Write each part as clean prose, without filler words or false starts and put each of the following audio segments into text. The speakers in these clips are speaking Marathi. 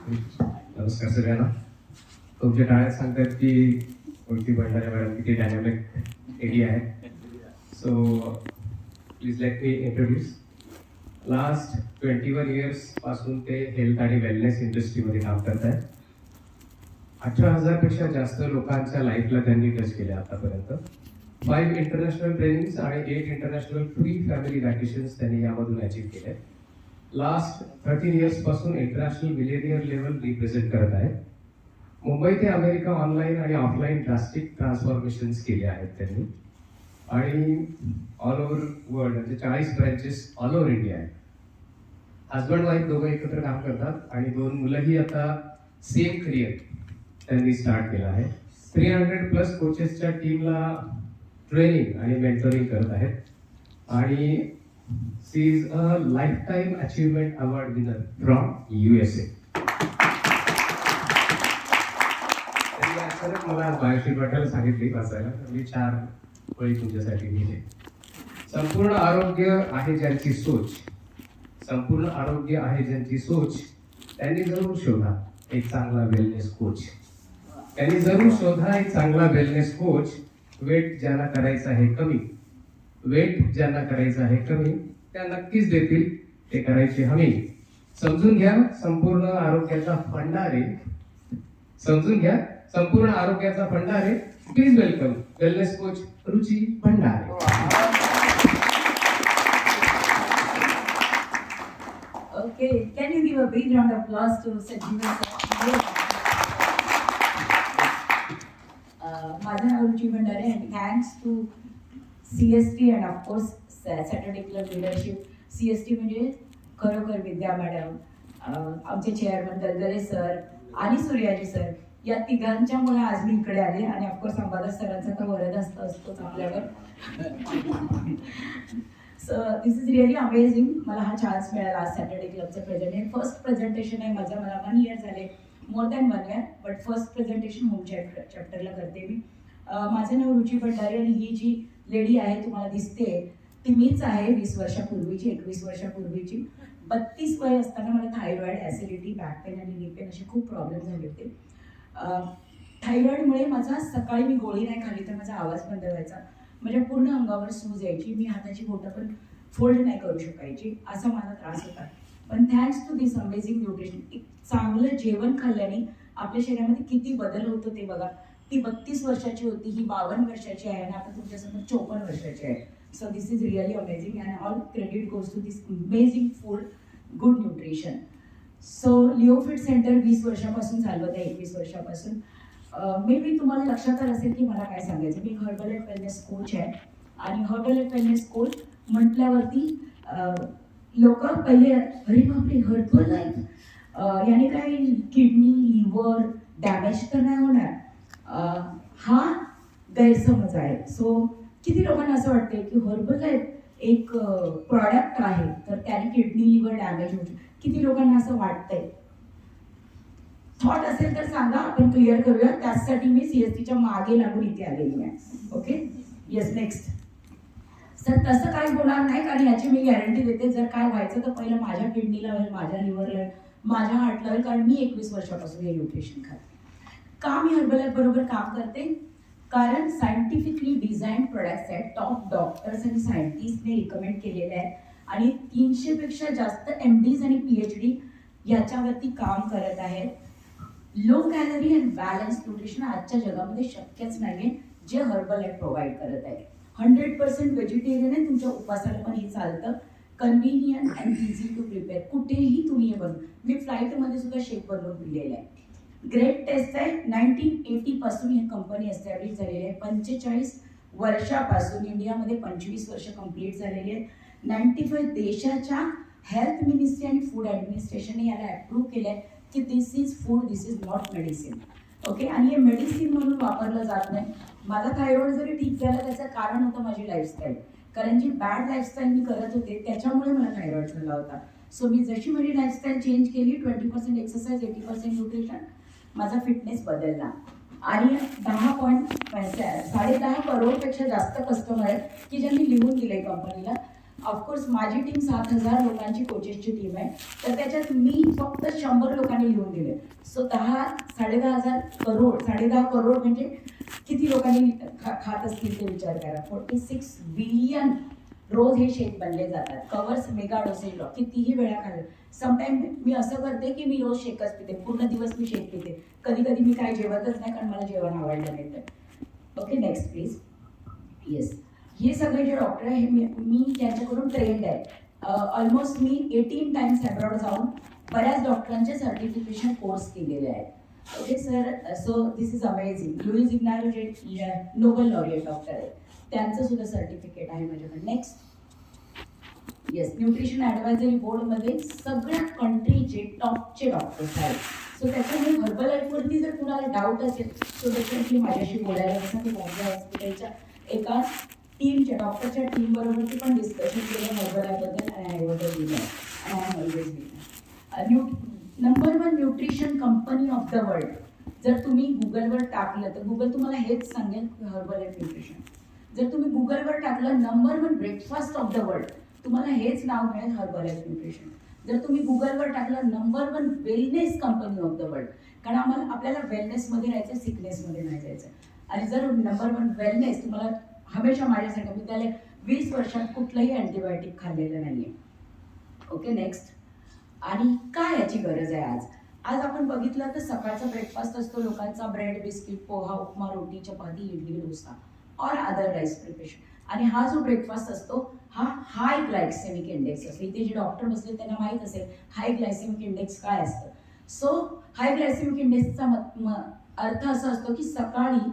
नमस्कार सगळ्यांना. तुमच्या टाळ्यात सांगतात की कोणती भंडारे मॅडम किती डायनॅमिक एडी आहे. So please let me introduce. Last 21 years पासून ते हेल्थ आणि वेलनेस इंडस्ट्रीमध्ये काम करत आहेत. 18,000पेक्षा जास्त लोकांच्या लाईफला त्यांनी टच केले आतापर्यंत. 5 इंटरनॅशनल ट्रेनिंग्स आणि 8 इंटरनॅशनल फ्री फॅमिली वॅकेशन्स त्यांनी यामधून अचीव्ह केले. लास्ट 13 इयर्स पासून इंटरनॅशनल मिलेनियर लेवल रिप्रेझेंट करत आहे. मुंबई ते अमेरिका ऑनलाईन आणि ऑफलाईन ड्रास्टिक ट्रान्सफॉर्मेशन्स केले आहेत त्यांनी. आणि ऑल ओव्हर वर्ल्ड म्हणजे 40 ब्रँचेस ऑल ओव्हर इंडिया आहेत. हजबंड वाईफ दोघं एकत्र काम करतात आणि 2 मुलंही आता सेम करिअर त्यांनी स्टार्ट केलं आहे. 300+ कोचेसच्या टीमला ट्रेनिंग आणि मेंटरिंग करत आहेत. आणि she is a lifetime achievement award winner from USA. मला बायोशीट वाटायला सांगितली वाचायला, तर मी 4 वळी तुमच्यासाठी लिहिले. संपूर्ण आरोग्य आहे ज्यांची सोच, संपूर्ण आरोग्य आहे ज्यांची सोच, त्यांनी जरूर शोधा एक चांगला वेलनेस कोच. त्यांनी जरूर शोधा एक चांगला वेलनेस कोच. वेट ज्यांना करायचं आहे कमी, वेट ज्यांना करायचं आहे कमी, त्या नक्कीच देतील ते करायची हमी. समजून घ्या संपूर्ण आरोग्याचा फंडारे, समजून घ्या संपूर्ण आरोग्याचा फंडारे. Please welcome wellness coach Ruchi Bhandare. Okay, can you give a big round of applause to Sanjeevan sir? माझं नाव रुची Bhandare and thanks to CST and of course Saturday Club leadership. CST म्हणजे खरोखर विद्या मॅडम, आमचे चेअरमन दलदले सर आणि सूर्याजी सर, या तिघांच्यामुळे आज मी इकडे आले. आणि ऑफकोर्स अंबादास सरांचा तर वरद असतोच आपल्यावर. So this is really amazing. मला हा चान्स मिळाला आज सॅटर्डे क्लबचं प्रेझेंट. हे फर्स्ट प्रेझेंटेशन आहे माझं. मला 1 इयर झाले, more than 1 year, but first presentation home चॅप्टरला करते मी. माझं नाव रुची भंडारे आणि ही जी लेडी आहे तुम्हाला दिसते ती मीच आहे. 20 वर्षापूर्वीची, 21 वर्षापूर्वीची. 32 वय असताना मला थायरॉइड, ॲसिडिटी, बॅक पेन आणि नी पेन असे खूप प्रॉब्लेम झाले होते. थायरॉइडमुळे माझा सकाळी मी गोळी नाही खाल्ली तर माझा आवाज बंद व्हायचा. माझ्या पूर्ण अंगावर सूज यायची. मी हाताची बोटं पण फोल्ड नाही करू शकायची, असा माझा त्रास होता. पण thanks to this amazing nutrition, एक चांगलं जेवण खाल्ल्याने आपल्या शरीरामध्ये किती बदल होतो ते बघा. ती 32 वर्षाची होती, ही 52 वर्षाची आहे आणि आता तुमच्यासमोर 54 वर्षाची आहे. So this is really amazing and all credit goes to this amazing food, good nutrition. So Leofit centre 20 वर्षापासून चालवत आहे, 21 वर्षापासून. मे बी तुम्हाला लक्षात आलं असेल की मला काय सांगायचं. मी हर्बल अँड वेलनेस कोच आहे आणि हर्बल अँड वेलनेस कोच म्हटल्यावरती लोक पहिले अरे बापरे हर्बल लाईफ, याने काय किडनी लिव्हर डॅमेज तर नाही होणार, हा गैरसमज आहे. सो किती लोकांना असं वाटतंय की हर्बल लाईफ एक प्रॉडक्ट आहे तर त्याने किडनी लिव्हर डॅमेज होऊ शकतो. किती लोकांना असं वाटतंय? थॉट असेल तर सांगा, आपण क्लिअर करूया. त्यासाठी मी CSTच्या मागे लागून इथे आलेली आहे. Okay, yes, next. सर तसं काही होणार नाही, कारण याची मी गॅरंटी देते. जर काय व्हायचं तर पहिलं माझ्या किडनीला होईल, माझ्या लिव्हरला होईल, माझ्या हार्टला होईल, कारण मी 21 वर्षापासून हे न्यूट्रिशन खाते. का मी हर्बल बरोबर काम करते? कारण सायंटिफिकली डिझाईन प्रोडक्ट्स आहेत, टॉप डॉक्टर्स आणि सायंटिस्टने रिकमेंड केलेले आहेत आणि 300पेक्षा जास्त MDs आणि PhD याच्यावरती काम करत आहेत. Low calorie and balance nutrition आजच्या जगामध्ये शक्यच नाही, जे हर्बल लाईफ प्रोव्हाइड करत आहे. 100% व्हेजिटेरियन आहे, तुमच्या उपासाला पण हे चालतं. Convenient and easy to prepare, कुठेही तुम्ही हे बनवून. मी फ्लाईटमध्ये सुद्धा शेक बनवून पिलेलं आहे. ग्रेट टेस्ट आहे. 1980 पासून ही कंपनी एस्टॅब्लिश झालेली आहे. 45 वर्षापासून इंडियामध्ये 25 वर्ष कंप्लीट झालेली आहेत. 95 देशाच्या हेल्थ मिनिस्ट्री आणि फूड ॲडमिनिस्ट्रेशनने याला अप्रूव्ह केलं आहे की this is food, this is not medicine. Okay, आणि हे मेडिसिन म्हणून वापरलं जात नाही. माझा थायरॉइड जरी ठीक झाला त्याचं कारण होतं माझी लाईफस्टाईल, कारण जी बॅड लाईफस्टाईल मी करत होते त्याच्यामुळे मला थायरॉइड झाला होता. सो मी जशी माझी लाईफस्टाईल चेंज केली, 20% एक्सरसाइज, 80% न्यूट्रिशन, माझा फिटनेस बदलला. आणि 10.10 करोडपेक्षा जास्त कस्टमर आहेत की ज्यांनी लिहून दिले कंपनीला ऑफकोर्स माझी टीम 7,000 लोकांची कोचेसची टीम आहे, तर त्याच्यात मी फक्त 100 लोकांनी लिहून दिले. सो 10 करोड म्हणजे किती लोकांनी खात असतील ते विचार करा. 46 बिलियन रोज हे शेक बनले जातात. कवर्स मेगा डोसेज कितीही वेळा खाल्लं. समटाईम मी असं करते की मी रोज शेकच पिते, पूर्ण दिवस मी शेक पिते. कधी कधी मी काय जेवतच नाही कारण मला जेवण आवडलं नाही तर. Okay, next please. येस, हे सगळे जे डॉक्टर आहे मी त्यांच्याकडून ट्रेंड आहे. ऑलमोस्ट मी 18 टाइम्स अब्रॉड जाऊन बऱ्याच डॉक्टरांचे सर्टिफिकेशन कोर्स केलेले आहेत. Okay sir, so this is amazing. Louis Ignarro जे नोबेल लॉरिएट डॉक्टर आहेत, त्यांचं सुद्धा सर्टिफिकेट आहे माझ्याकडे. नेक्स्ट. येस, न्यूट्रिशन ॲडवायझरी बोर्डमध्ये सगळ्या कंट्रीचे टॉपचे डॉक्टर्स आहेत. सो त्याच्यामुळे हर्बल लाईफवरती जर कुणाला डाऊट असेल सो डेफिनेटली माझ्याशी बोलायला बसा. मी माझ्या हॉस्पिटलच्या एका टीमच्या डॉक्टरच्या टीमबरोबरती पण डिस्कशन केलं हर्बल लाईफबद्दल. आणि आय वॉज अ विनर आणि I am always winner. Number 1 nutrition company of the world. जर तुम्ही गुगलवर टाकलं तर गुगल तुम्हाला हेच सांगेल हर्बल लाईफ न्यूट्रिशन. जर तुम्ही गुगलवर टाकलं number 1 breakfast of the world, तुम्हाला हेच नाव मिळेल हर्बल लाईफ न्यूट्रिशन. जर तुम्ही गुगलवर टाकलं number 1 wellness company of the world, कारण आपल्याला वेलनेसमध्ये राहायचं, सिकनेसमध्ये नाही जायचं. आणि जर नंबर 1 वेलनेस, तुम्हाला हमेशा माझ्यासाठी, मी त्याला 20 वर्षात कुठलंही अँटीबायोटिक खाल्लेलं नाही आहे. Okay, next. आणि काय याची गरज आहे आज? आज आपण बघितलं तर सकाळचा ब्रेकफास्ट असतो लोकांचा ब्रेड, बिस्किट, पोहा, उपमा, रोटी, चपाती, इडली, डोसा और अदर राईस प्रिपरेशन. आणि हा जो ब्रेकफास्ट असतो हा हाय ग्लायसेमिक इंडेक्स असतो. इथे जे डॉक्टर बसले त्यांना माहीत असेल हाय ग्लायसेमिक इंडेक्स काय असतं. सो हाय ग्लायसेमिक इंडेक्सचा अर्थ असा असतो की सकाळी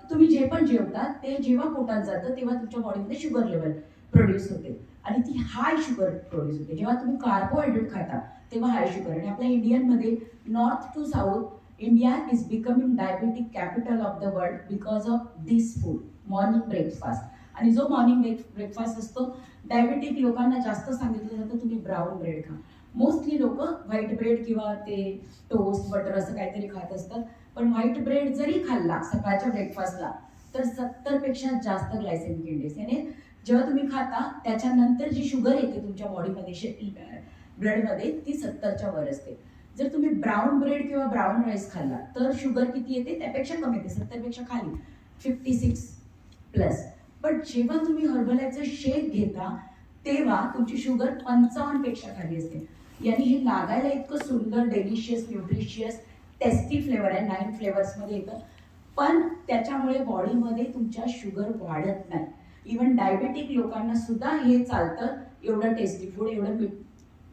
तुम्ही जे पण जेवता ते जेव्हा पोटात जातं तेव्हा तुमच्या बॉडीमध्ये शुगर लेवल प्रोड्यूस होते आणि ती हाय शुगर प्रोड्यूस होते. जेव्हा तुम्ही कार्बोहायड्रेट खाता तेव्हा हाय शुगर. आणि आपल्या इंडियनमध्ये north to south India is becoming diabetic capital of the world because of this food, morning breakfast. आणि जो मॉर्निंग ब्रेकफास्ट असतो डायबिटिक लोकांना जास्त सांगितलं जातं तुम्ही ब्राऊन ब्रेड खा. मोस्टली लोक व्हाईट ब्रेड किंवा ते टोस्ट बटर असं काहीतरी खात असतात. पण व्हाईट ब्रेड जरी खाल्ला सकाळच्या ब्रेकफास्टला तर 70पेक्षा जास्त ग्लायसेमिक इंडेक्स. याने जेव्हा तुम्ही खाता त्याच्यानंतर जी शुगर येते तुमच्या बॉडीमध्ये ब्लडमध्ये ती 70च्या वर असते. जर तुम्ही ब्राऊन ब्रेड किंवा ब्राऊन राईस खाल्ला तर शुगर किती येते त्यापेक्षा कमी येते, 70पेक्षा खाली, 56+. पण जेव्हा तुम्ही हर्बल लाईफचं शेक घेता तेव्हा तुमची शुगर 55पेक्षा खाली असते. यानी हे लागायला इतकं सुंदर, डेलिशियस, न्यूट्रिशियस, टेस्टी फ्लेवर आहे. 9 फ्लेवर्समध्ये येतं. पण त्याच्यामुळे बॉडीमध्ये तुमच्या शुगर वाढत नाही. इवन डायबेटिक लोकांना सुद्धा हे चालतं. एवढं टेस्टी फूड,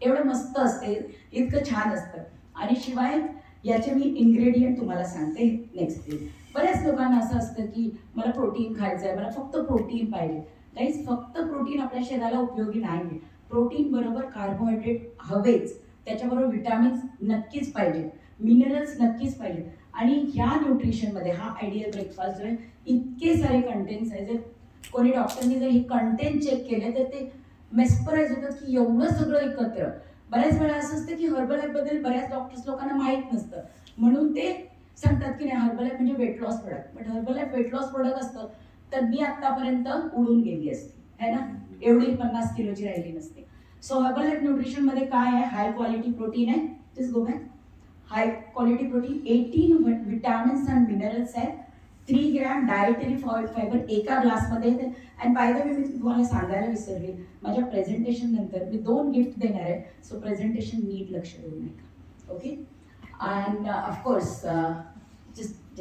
एवढं मस्त असते, इतकं छान असतं. आणि शिवाय याचे मी इन्ग्रेडियंट तुम्हाला सांगते. Next please. बऱ्याच लोकांना असं असतं की मला प्रोटीन खायचं आहे, मला फक्त प्रोटीन पाहिजे. गाईज, फक्त प्रोटीन आपल्या शरीराला उपयोगी नाही. प्रोटीन बरोबर कार्बोहायड्रेट हवेच, त्याच्याबरोबर विटामिन्स नक्कीच पाहिजे, मिनरल्स नक्कीच पाहिजे. आणि ह्या न्यूट्रिशनमध्ये हा आयडियल ब्रेकफास्ट जो आहे इतके सारे कंटेंट्स आहे. जर कोणी डॉक्टरनी जर हे कंटेंट चेक केले तर ते मेस्पराइज होतात की एवढं सगळं एकत्र. बऱ्याच वेळा असं असतं की हर्बल लाईफबद्दल बऱ्याच डॉक्टर्स लोकांना माहीत नसतं, म्हणून ते सांगतात की नाही हर्बल लाईफ म्हणजे weight loss product. But Herbalife weight loss product असतं तर मी आतापर्यंत उडून गेली असते, है ना, एवढी 50 किलोची राहिली नसते. सो हर्बल लाईफ न्यूट्रिशनमध्ये काय आहे, हाय क्वालिटी प्रोटीन आहे. Just go back. High quality protein, 18 vitamins and minerals आहेत, 3 ग्रॅम डायटरी फायबर एका ग्लासमध्ये येते. अँड बाय द वे मी तुम्हाला सांगायला विसरले, माझ्या प्रेझेंटेशन नंतर मी 2 गिफ्ट देणार आहे. सो प्रेझेंटेशन नीट लक्ष देऊ नका. Okay. And of course just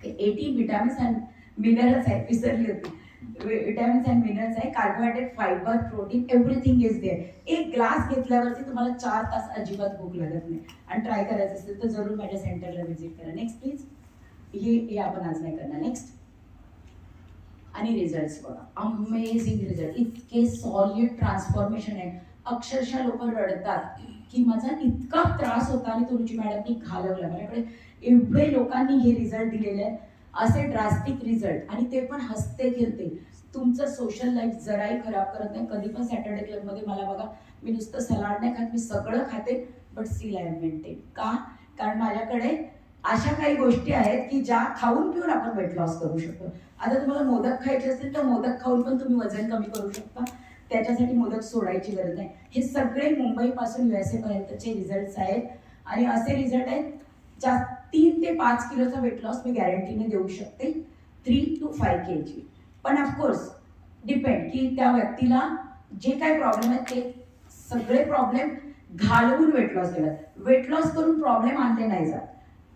18 vitamins and minerals आहेत, विसरली होती. विटामिन्स अँड मिनरल्स आहे, carbohydrate, fibre, protein, everything is there. एक ग्लास घेतल्यावरती तुम्हाला 4 तास अजिबात भूक लागत नाही. आणि ट्राय करायचं असेल तर जरूर माझ्या सेंटरला व्हिजिट करा. Next please. हे आपण आज नाही करणार. नेक्स्ट. आणि रिझल्ट बघा, अमेझिंग रिझल्ट, इतके सॉलिड ट्रान्सफॉर्मेशन आहे. अक्षरशः लोक रडतात की माझा इतका त्रास होता आणि तुमची मॅडमनी घालवला. माझ्याकडे एवढे लोकांनी हे रिझल्ट दिलेले आहेत, असे ड्रास्टिक रिझल्ट, आणि ते पण हसते खेळते. तुमचं सोशल लाईफ जराही खराब करत नाही. कधी पण सॅटर्डे क्लबमध्ये मला बघा, मी नुसतं सलाड नाही खात, मी सगळं खाते, but still I am maintain. का? कारण माझ्याकडे अशा काही गोष्टी आहेत की ज्या खाऊन पिऊन आपण वेट लॉस करू शकतो. आता तुम्हाला मोदक खायचे असतील तर मोदक खाऊन पण तुम्ही वजन कमी करू शकता. त्याच्यासाठी मुदत सोडायची गरज नाही. हे सगळे मुंबईपासून USA पर्यंतचे रिझल्ट आहेत आणि असे रिझल्ट आहेत ज्या 3 ते 5 किलोचा वेट लॉस मी गॅरंटीने देऊ शकते, 3 to 5 kg. पण ऑफकोर्स डिपेंड की त्या व्यक्तीला जे काही प्रॉब्लेम आहेत ते सगळे प्रॉब्लेम घालवून वेट लॉस केला. वेट लॉस करून प्रॉब्लेम आणले नाही जात,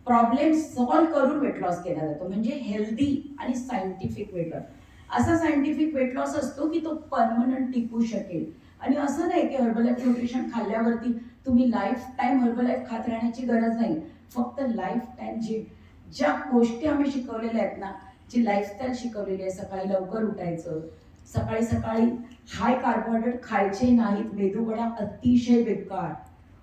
प्रॉब्लेम सॉल्व्ह करून वेट लॉस केला जातो. म्हणजे हेल्दी आणि सायंटिफिक वेट लॉस. असा सायंटिफिक वेट लॉस असतो की तो परमनंट टिकू शकेल. आणि असं नाही की हर्बलाईफ न्यूट्रिशन खाल्ल्यावरती तुम्ही लाईफ टाईम हर्बलाईफ खात राहण्याची गरज नाही. फक्त लाईफ टाईम ज्या गोष्टी आम्ही शिकवलेल्या आहेत ना, जी लाईफस्टाईल शिकवलेली आहे, सकाळी लवकर उठायचं, सकाळी सकाळी हाय कार्बोहायड्रेट खायचे नाहीत, मेदूवडा अतिशय बेकार,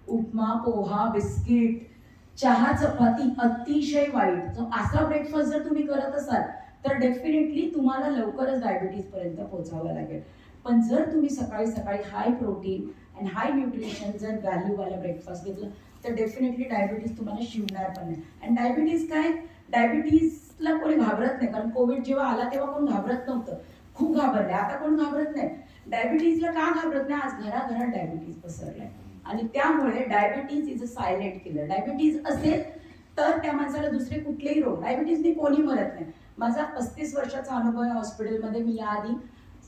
उपमा पोहा बिस्किट चहा चपाती अतिशय वाईट. जो असा ब्रेकफास्ट जर तुम्ही करत असाल तर डेफिनेटली तुम्हाला लवकरच डायबिटीज पर्यंत पोहोचावं लागेल. पण जर तुम्ही सकाळी सकाळी high protein and high nutrition जर व्हॅल्यूवाला ब्रेकफास्ट घेतलं तर डेफिनेटली डायबिटीज तुम्हाला शिवणार पण नाही. आणि डायबिटीज काय, डायबिटीजला कोणी घाबरत नाही, कारण कोविड जेव्हा आला तेव्हा कोण घाबरत नव्हतं, खूप घाबरले. आता कोण घाबरत नाही. डायबिटीजला का घाबरत नाही? आज घराघरात डायबिटीज पसरलाय आणि त्यामुळे diabetes is a silent killer. Diabetes असेल तर त्या माणसाला दुसरे कुठलेही रोग, डायबिटीजने कोणी मरत नाही. माझा 35 वर्षाचा अनुभव आहे हॉस्पिटलमध्ये. मी याआधी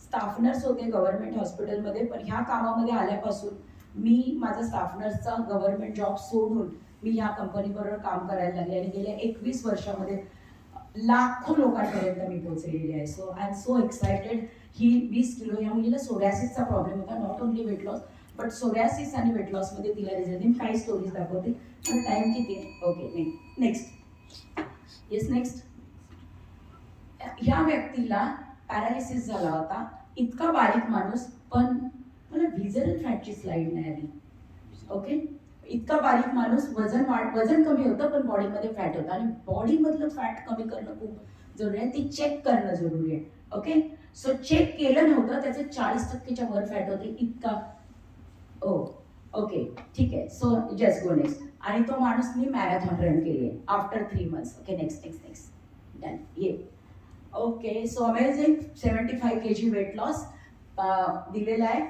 स्टाफ नर्स होते गव्हर्नमेंट हॉस्पिटलमध्ये, पण ह्या कामामध्ये आल्यापासून मी माझा स्टाफ नर्सचा गव्हर्नमेंट जॉब सोडून मी ह्या कंपनीबरोबर काम करायला लागले आणि गेल्या 21 वर्षामध्ये लाखो लोकांपर्यंत मी पोहोचलेली आहे. So I am so excited. ही 20 किलो, या मुलीला सोरियासिसचा प्रॉब्लेम होता, not only weight loss but psoriasis आणि वेट लॉसमध्ये तिला रिझल्ट. मी काही स्टोरीज दाखवते. पण टाइम किती आहे? Okay, next. Yes, next. ह्या व्यक्तीला पॅरालिसिस झाला होता, इतका बारीक माणूस, पण मला व्हिजरल फॅटची स्लाईड नाही आली. ओके, इतका बारीक माणूस, वजन कमी होतं पण बॉडीमध्ये फॅट होतं आणि बॉडीमधलं फॅट कमी करणं खूप जरुरी आहे, ती चेक करणं जरुरी आहे. ओके, सो चेक केलं नव्हतं, त्याचे 40%च्या वर फॅट होते. इतका ओके, ठीक आहे. So just go next. आणि तो माणूस मी मॅरेथॉन रन केली आहे after 3 months. Okay, next done. ये okay, so amazing 75 kg weight loss दिलेलं आहे.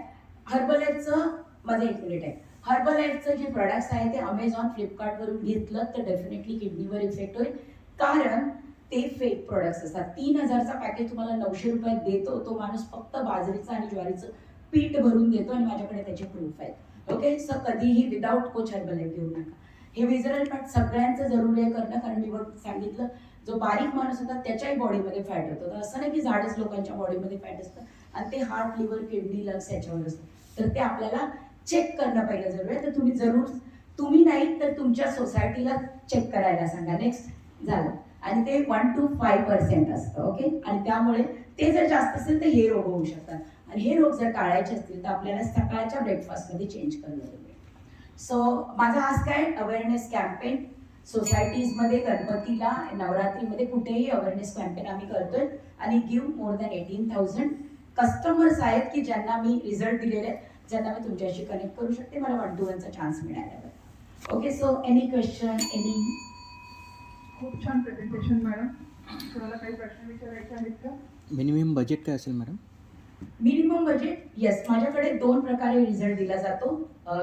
हर्बलाईफचं माझं 1 मिनिट आहे. हर्बलाईफचं जे प्रोडक्ट्स आहे ते अमेझॉन फ्लिपकार्टवरून घेतलं तर डेफिनेटली किडनीवर इफेक्ट होईल, कारण ते फेक प्रोडक्ट्स असतात. 3000चा पॅकेज तुम्हाला 900 रुपयात देतो तो माणूस, फक्त बाजरीचं आणि ज्वारीचं पीठ भरून देतो आणि माझ्याकडे त्याचे प्रूफ आहेत. ओके, सो कधीही विदाऊट कोच हर्बलाईफ घेऊ नका. हे विजरल फॅट सगळ्यांचं जरुरी आहे करणं, कारण मी सांगितलं जो बारीक माणूस होता त्याच्याही बॉडीमध्ये फॅट होतं. तर असं नाही की झाडच लोकांच्या बॉडीमध्ये फॅट असतं आणि ते हार्ट, लिव्हर, किडनी, लंग्स याच्यावर असतं. तर ते आपल्याला चेक करणं पहिलं जरुरी आहे. तर तुम्ही जरूर, तुम्ही नाही तर तुमच्या सोसायटीला चेक करायला सांगा. नेक्स्ट झालं. आणि ते 1 to 5% असतं. ओके, आणि त्यामुळे ते जर जास्त असेल तर हे रोग होऊ शकतात आणि हे रोग जर टाळायचे असतील तर आपल्याला सकाळच्या ब्रेकफास्टमध्ये चेंज करणं जरुरी आहे. सो माझा आज काय अवेअरनेस कॅम्पेन सोसायटीजमध्ये, गणपतीला, नवरात्रीमध्ये कुठेही अवेअरनेस कॅम्पेन आम्ही करतोय आणि गिव्ह मोर दॅन 18,000 कस्टमर्स आहेत की ज्यांना मी रिझल्ट दिलेले आहेत, ज्यांना मी तुमच्याशी कनेक्ट करू शकते. मला 1 to 1चा चान्स मिळाला. Okay, so any question, any? खूप छान प्रेझेंटेशन मॅडम. तुम्हाला काही प्रश्न विचारायचे आहेत का? मिनिमम बजेट काय असेल मॅडम? मिनिमम बजेट, येस, माझ्याकडे 2 प्रकारे रिझल्ट दिला जातो,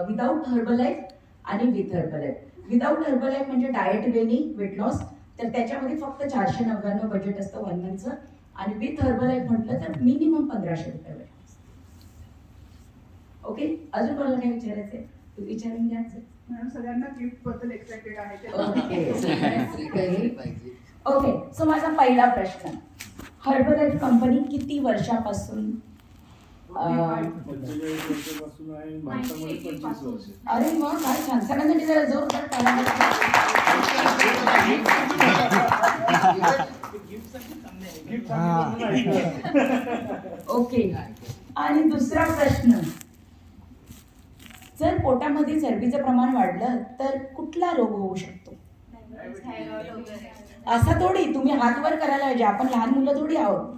विदाऊट हर्बलाईफ आणि विथ हर्बलाईफ. विदाऊट हर्बलाईफ म्हणजे डाएट वेनी वेट लॉस, तर त्याच्यामध्ये फक्त 499 बजेट असतं 1 monthचं. आणि विथ हर्बलाईफ म्हटलं तर मिनिमम 1500 रुपये वेट लॉस. ओके, अजून कोणाला काय विचारायचं आहे? तू विचारून घ्यायचं. मॅडम सगळ्यांना गिफ्ट बद्दल एक्साइटेड आहे ते. ओके, सो माझा पहिला प्रश्न, हर्बलाईफ कंपनी किती वर्षापासून? 45 वर्षापासून आहे, भारतामध्ये 25 वर्ष. अरे मग काय छान, सगळ्यांसाठी जरा जोरदार ओके. आणि दुसरा प्रश्न, जर पोटामध्ये चरबीचं प्रमाण वाढलं तर कुठला रोग होऊ शकतो? असा थोडी तुम्ही हात वर करायला पाहिजे, आपण लहान मुलं थोडी आहोत.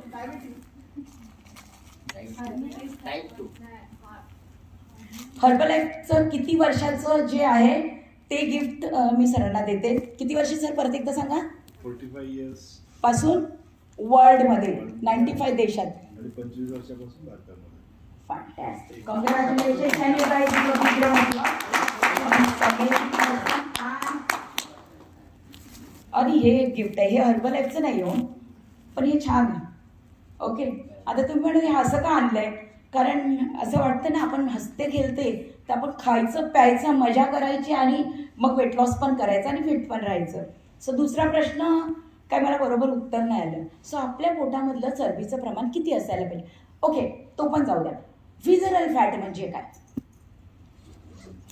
हर्बलाईफचं किती वर्षाचं जे आहे ते गिफ्ट मी सरांना देते. किती वर्ष सर, परत एकदा सांगा? 45 इयर्स पासून वर्ल्डमध्ये 95 देशात आणि 25 वर्षापासून भारतामध्ये. Fantastic. Congratulations and you guys give a big round of applause. आणि हे एक गिफ्ट आहे, हे हर्बल लाईफचं नाही हो, पण हे छान आहे. ओके, आता तुम्ही म्हणून हे असं का आणलंय? कारण असं वाटतं ना, आपण हसते खेळते तर आपण खायचं प्यायचं मजा करायची आणि मग वेट लॉस पण करायचं आणि फिट पण राहायचं. सो दुसरा प्रश्न काय मला बरोबर उत्तर नाही आलं. सो आपल्या पोटामधलं चरबीचं प्रमाण किती असायला पाहिजे? ओके, तो पण जाऊ द्या. व्हिजरल फॅट म्हणजे काय?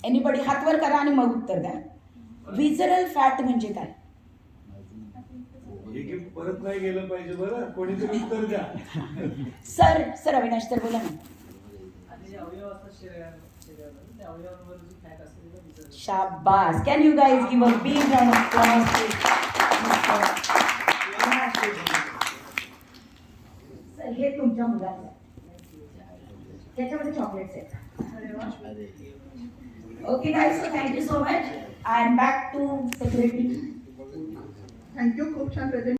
एनीबडी हात वर करा आणि मग उत्तर द्या. व्हिजरल फॅट म्हणजे काय? हे गिफ्ट परत नाही गेलं पाहिजे बरं, कोणीतरी उत्तर द्या. सर अविनाश सर बोला ना. शाबास. Can you guys give a big round of applause. Sir हे तुमच्या मुलाचं आहे. त्याच्यामध्ये चॉकलेट्स आहेत. Okay guys, so thank you so much. I am back to secretary. Thank you, खूप छान प्रेझेंट